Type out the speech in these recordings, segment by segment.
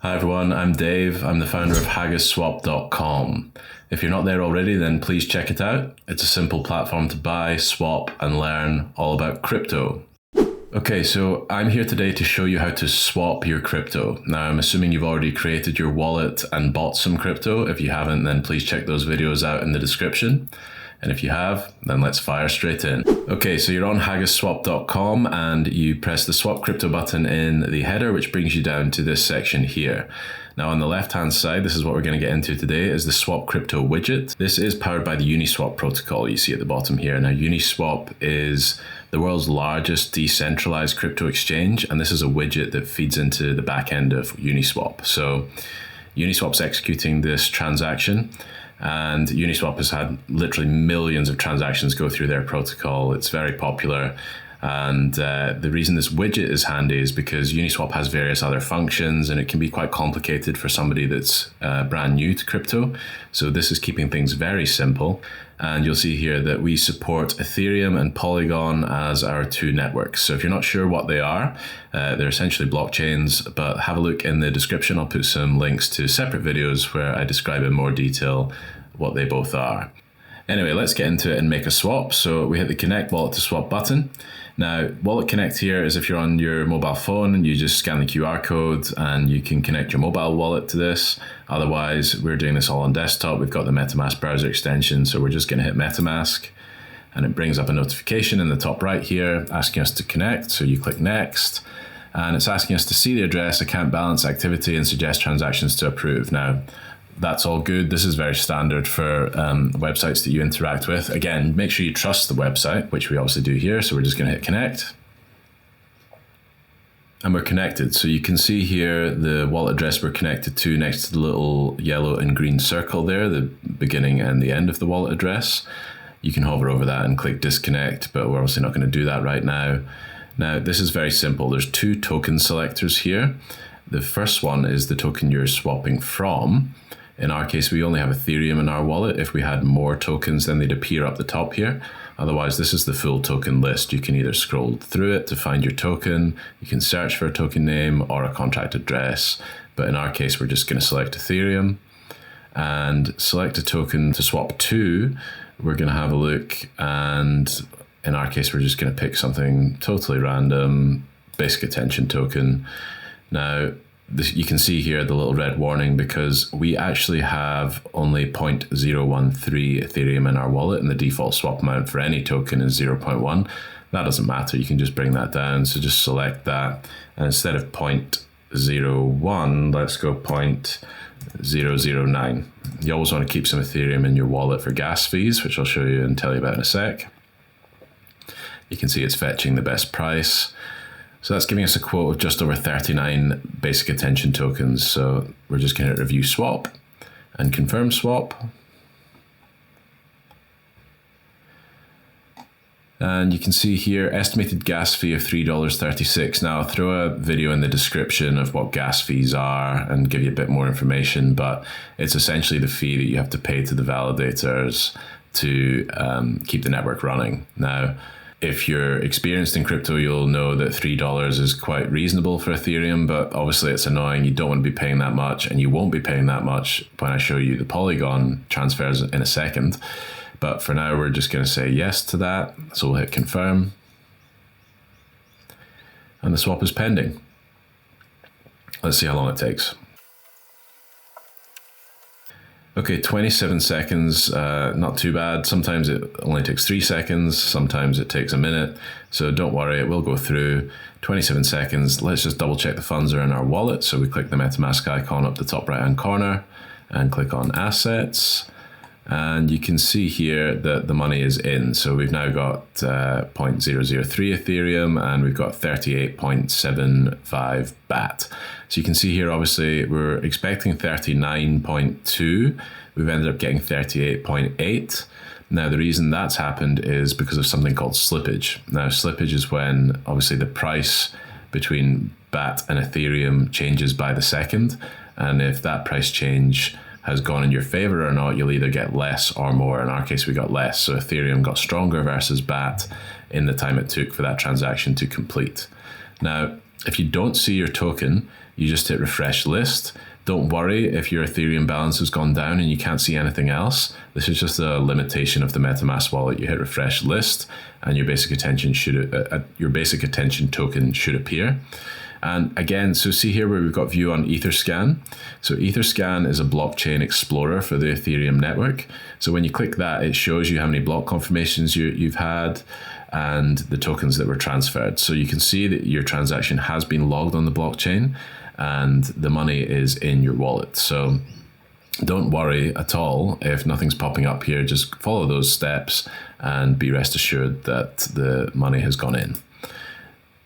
Hi everyone, I'm Dave. I'm the founder of HaggisSwap.com. If you're not there already, then please check it out. It's a simple platform to buy, swap, and learn all about crypto. Okay, so I'm here today to show you how to swap your crypto. Now, I'm assuming you've already created your wallet and bought some crypto. If you haven't, then please check those videos out in the description. And if you have, then let's fire straight in. Okay, so you're on HaggisSwap.com and you press the swap crypto button in the header, which brings you down to this section here. Now on the left-hand side, this is what we're going to get into today, is the swap crypto widget. This is powered by the Uniswap protocol you see at the bottom here. Now Uniswap is the world's largest decentralized crypto exchange, and this is a widget that feeds into the back end of Uniswap. So Uniswap's executing this transaction, and Uniswap has had literally millions of transactions go through their protocol. It's very popular. And the reason this widget is handy is because Uniswap has various other functions, and it can be quite complicated for somebody that's brand new to crypto. So this is keeping things very simple. And you'll see here that we support Ethereum and Polygon as our two networks. So if you're not sure what they are, they're essentially blockchains, but have a look in the description. I'll put some links to separate videos where I describe in more detail what they both are. Anyway, let's get into it and make a swap. So we hit the Connect Wallet to Swap button. Now, Wallet Connect here is if you're on your mobile phone and you just scan the QR code and you can connect your mobile wallet to this. Otherwise, we're doing this all on desktop. We've got the MetaMask browser extension, so we're just going to hit MetaMask, and it brings up a notification in the top right here asking us to connect. So you click Next, and it's asking us to see the address, account balance, activity, and suggest transactions to approve. Now, that's all good. This is very standard for websites that you interact with. Again, make sure you trust the website, which we obviously do here. So we're just going to hit connect. And we're connected. So you can see here the wallet address we're connected to next to the little yellow and green circle there, the beginning and the end of the wallet address. You can hover over that and click disconnect, but we're obviously not going to do that right now. Now, this is very simple. There's two token selectors here. The first one is the token you're swapping from. In our case, we only have Ethereum in our wallet. If we had more tokens, then they'd appear up the top here. Otherwise, this is the full token list. You can either scroll through it to find your token, you can search for a token name or a contract address. But in our case, we're just going to select Ethereum and select a token to swap to. We're going to have a look, and in our case, we're just going to pick something totally random, basic attention token. Now, you can see here the little red warning because we actually have only 0.013 Ethereum in our wallet, and the default swap amount for any token is 0.1. That doesn't matter. You can just bring that down. So just select that. And instead of 0.01, let's go 0.009. You always want to keep some Ethereum in your wallet for gas fees, which I'll show you and tell you about in a sec. You can see it's fetching the best price. So that's giving us a quote of just over 39 basic attention tokens. So we're just going to review swap and confirm swap. And you can see here, estimated gas fee of $3.36. Now I'll throw a video in the description of what gas fees are and give you a bit more information, but it's essentially the fee that you have to pay to the validators to keep the network running. Now, if you're experienced in crypto, you'll know that $3 is quite reasonable for Ethereum, but obviously it's annoying. You don't want to be paying that much, and you won't be paying that much when I show you the Polygon transfers in a second. But for now, we're just going to say yes to that. So we'll hit confirm. And the swap is pending. Let's see how long it takes. Okay, 27 seconds, not too bad. Sometimes it only takes 3 seconds, sometimes it takes a minute. So don't worry, it will go through. 27 seconds. Let's just double check the funds are in our wallet. So we click the MetaMask icon up the top right-hand corner and click on assets. And you can see here that the money is in. So we've now got 0.003 Ethereum and we've got 38.75 BAT. So you can see here, obviously, we're expecting 39.2. We've ended up getting 38.8. Now, the reason that's happened is because of something called slippage. Now, slippage is when, obviously, the price between BAT and Ethereum changes by the second. And if that price change has gone in your favor or not, you'll either get less or more. In our case, we got less. So Ethereum got stronger versus BAT in the time it took for that transaction to complete. Now, if you don't see your token, you just hit refresh list. Don't worry if your Ethereum balance has gone down and you can't see anything else. This is just a limitation of the MetaMask wallet. You hit refresh list and your basic attention token should appear. And again, so see here where we've got view on Etherscan. So Etherscan is a blockchain explorer for the Ethereum network. So when you click that, it shows you how many block confirmations you've had and the tokens that were transferred. So you can see that your transaction has been logged on the blockchain and the money is in your wallet. So don't worry at all if nothing's popping up here. Just follow those steps and be rest assured that the money has gone in.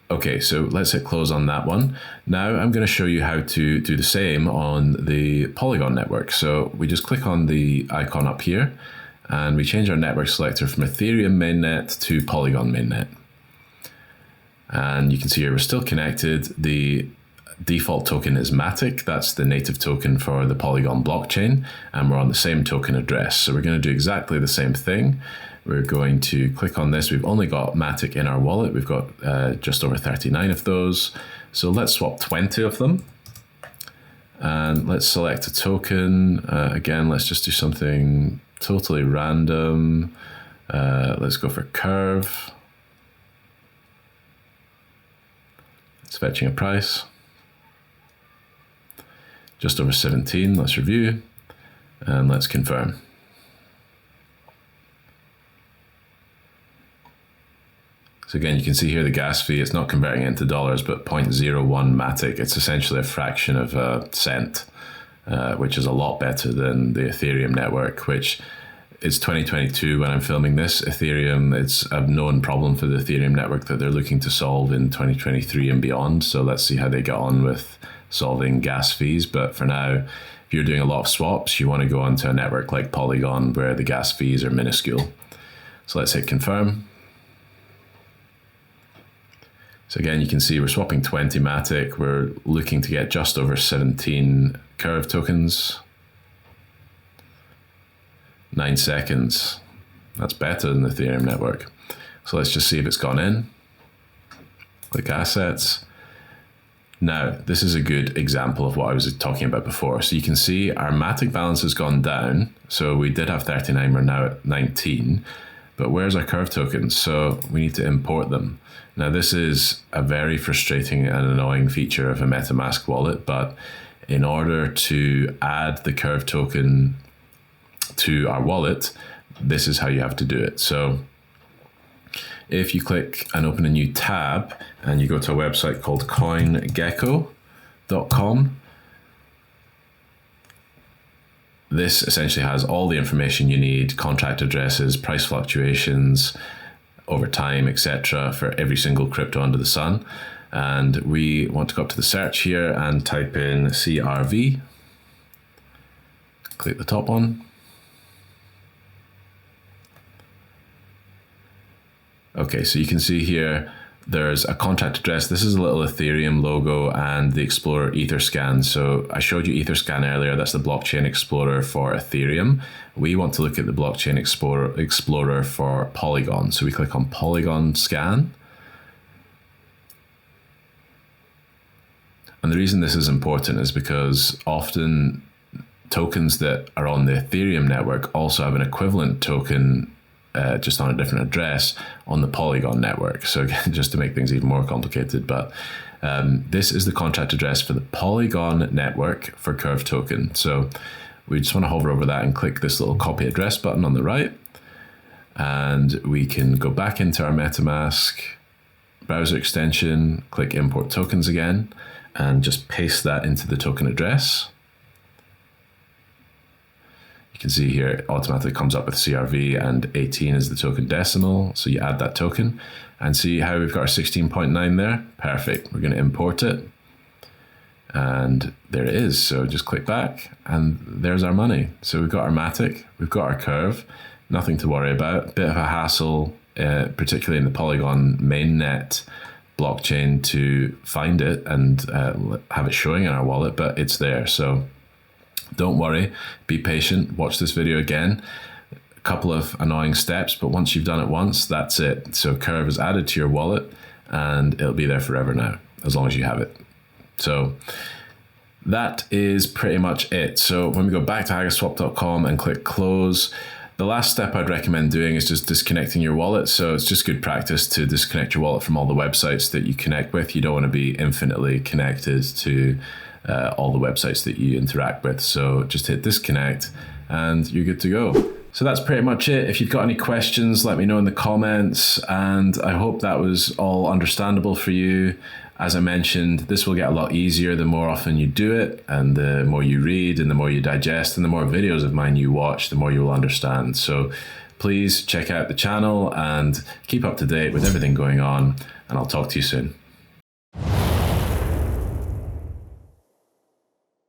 Okay, so let's hit close on that one. Now I'm going to show you how to do the same on the Polygon network. So we just click on the icon up here and we change our network selector from Ethereum mainnet to Polygon mainnet. And you can see here we're still connected. The default token is Matic. That's the native token for the Polygon blockchain. And we're on the same token address. So we're going to do exactly the same thing. We're going to click on this. We've only got Matic in our wallet. We've got just over 39 of those. So let's swap 20 of them. And let's select a token. Again, let's just do something totally random. Let's go for Curve. It's fetching a price. Just over 17. Let's review. And let's confirm. So again, you can see here the gas fee, it's not converting it into dollars, but 0.01 Matic. It's essentially a fraction of a cent, which is a lot better than the Ethereum network, which is 2022 when I'm filming this. Ethereum, it's a known problem for the Ethereum network that they're looking to solve in 2023 and beyond. So let's see how they get on with solving gas fees. But for now, if you're doing a lot of swaps, you want to go onto a network like Polygon where the gas fees are minuscule. So let's hit confirm. So again, you can see we're swapping 20 Matic. We're looking to get just over 17 Curve tokens. 9 seconds. That's better than the Ethereum network. So let's just see if it's gone in. Click assets. Now, this is a good example of what I was talking about before. So you can see our Matic balance has gone down. So we did have 39, we're now at 19. But where's our Curve tokens? So we need to import them. Now, this is a very frustrating and annoying feature of a MetaMask wallet, but in order to add the Curve token to our wallet, this is how you have to do it. So if you click and open a new tab and you go to a website called coingecko.com, this essentially has all the information you need, contract addresses, price fluctuations over time, etc., for every single crypto under the sun. And we want to go up to the search here and type in CRV. Click the top one. Okay, so you can see here there's a contract address. This is a little Ethereum logo and the Explorer Etherscan. So I showed you Etherscan earlier. That's the blockchain explorer for Ethereum. We want to look at the blockchain explorer for Polygon. So we click on Polygon scan. And the reason this is important is because often tokens that are on the Ethereum network also have an equivalent token just on a different address on the Polygon network. So again, just to make things even more complicated, but this is the contract address for the Polygon network for Curve token. So we just want to hover over that and click this little copy address button on the right. And we can go back into our MetaMask browser extension, click import tokens again, and just paste that into the token address. You can see here it automatically comes up with CRV and 18 is the token decimal. So you add that token and see how we've got our 16.9 there. Perfect. We're going to import it. And there it is. So just click back and there's our money. So we've got our Matic, we've got our Curve, nothing to worry about. Bit of a hassle, particularly in the Polygon mainnet blockchain to find it and have it showing in our wallet, but it's there. So don't worry, be patient, watch this video again. A couple of annoying steps, but once you've done it once, that's it. So Curve is added to your wallet and it'll be there forever now, as long as you have it. So that is pretty much it. So when we go back to haggasswap.com and click close, the last step I'd recommend doing is just disconnecting your wallet. So it's just good practice to disconnect your wallet from all the websites that you connect with. You don't want to be infinitely connected to all the websites that you interact with. So just hit disconnect and you're good to go. So that's pretty much it. If you've got any questions, let me know in the comments. And I hope that was all understandable for you. As I mentioned, this will get a lot easier the more often you do it, and the more you read and the more you digest and the more videos of mine you watch, the more you will understand. So please check out the channel and keep up to date with everything going on, and I'll talk to you soon.